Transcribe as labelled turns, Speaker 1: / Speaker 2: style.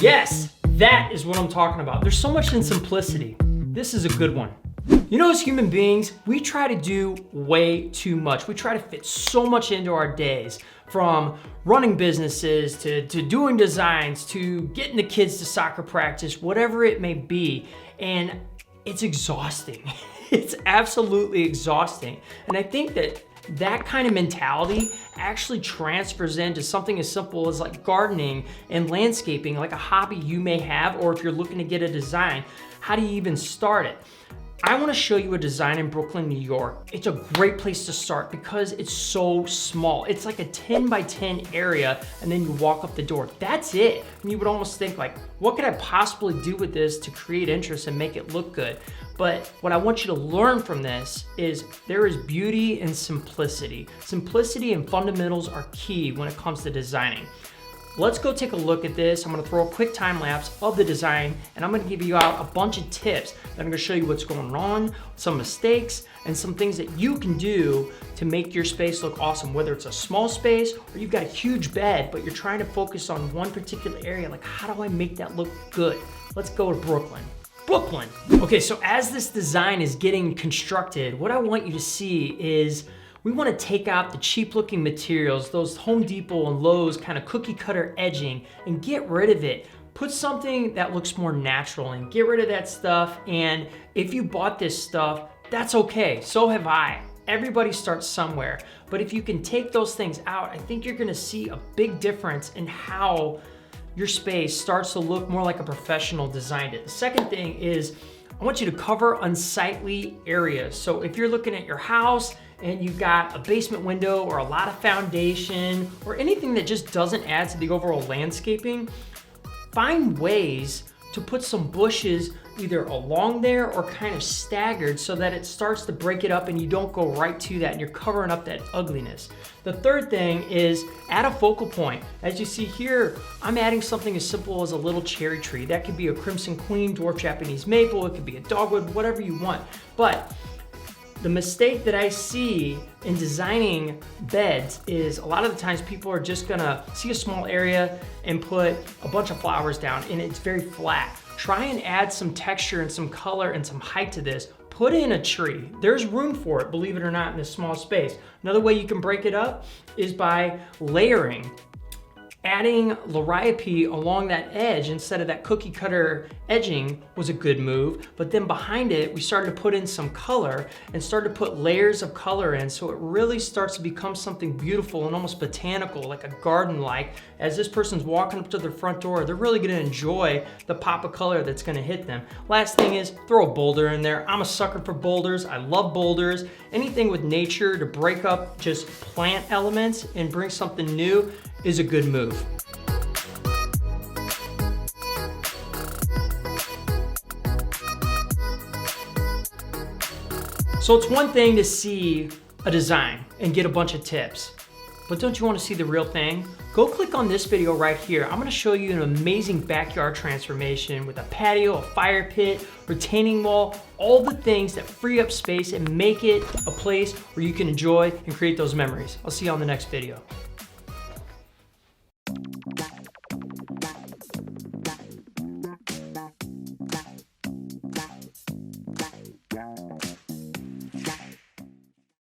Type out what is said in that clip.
Speaker 1: Yes, that is what I'm talking about. There's so much in simplicity. This is a good one. You know, as human beings, we try to do way too much. We try to fit so much into our days, from running businesses to doing designs to getting the kids to soccer practice, whatever it may be. And it's exhausting. It's absolutely exhausting. And I think that kind of mentality actually transfers into something as simple as like gardening and landscaping, like a hobby you may have, or if you're looking to get a design, how do you even start it? I want to show you a design in Brooklyn, New York. It's a great place to start because it's so small. It's like a 10 by 10 area, and then you walk up the door. That's it. And you would almost think like, what could I possibly do with this to create interest and make it look good? But what I want you to learn from this is there is beauty in simplicity. Simplicity and fundamentals are key when it comes to designing. Let's go take a look at this. I'm gonna throw a quick time lapse of the design, and I'm gonna give you out a bunch of tips that I'm gonna show you what's going on, some mistakes, and some things that you can do to make your space look awesome, whether it's a small space or you've got a huge bed, but you're trying to focus on one particular area. Like, how do I make that look good? Let's go to Brooklyn. Okay, so as this design is getting constructed, what I want you to see is we want to take out the cheap looking materials, those Home Depot and Lowe's kind of cookie cutter edging, and get rid of it. Put something that looks more natural and get rid of that stuff. And if you bought this stuff, that's okay. So have I. Everybody starts somewhere. But if you can take those things out, I think you're gonna see a big difference in how your space starts to look more like a professional designed it. The second thing is I want you to cover unsightly areas. So if you're looking at your house and you've got a basement window or a lot of foundation or anything that just doesn't add to the overall landscaping, find ways to put some bushes either along there or kind of staggered so that it starts to break it up and you don't go right to that and you're covering up that ugliness. The third thing is add a focal point. As you see here, I'm adding something as simple as a little cherry tree. That could be a Crimson Queen, dwarf Japanese maple, it could be a dogwood, whatever you want. But the mistake that I see in designing beds is a lot of the times people are just gonna see a small area and put a bunch of flowers down and it's very flat. Try and add some texture and some color and some height to this. Put in a tree. There's room for it, believe it or not, in a small space. Another way you can break it up is by layering. Adding liriope along that edge instead of that cookie cutter edging was a good move, but then behind it, we started to put in some color and started to put layers of color in so it really starts to become something beautiful and almost botanical, like a garden-like. As this person's walking up to their front door, they're really gonna enjoy the pop of color that's gonna hit them. Last thing is throw a boulder in there. I'm a sucker for boulders. I love boulders. Anything with nature to break up just plant elements and bring something new is a good move. So it's one thing to see a design and get a bunch of tips, but don't you want to see the real thing? Go click on this video right here. I'm gonna show you an amazing backyard transformation with a patio, a fire pit, retaining wall, all the things that free up space and make it a place where you can enjoy and create those memories. I'll see you on the next video.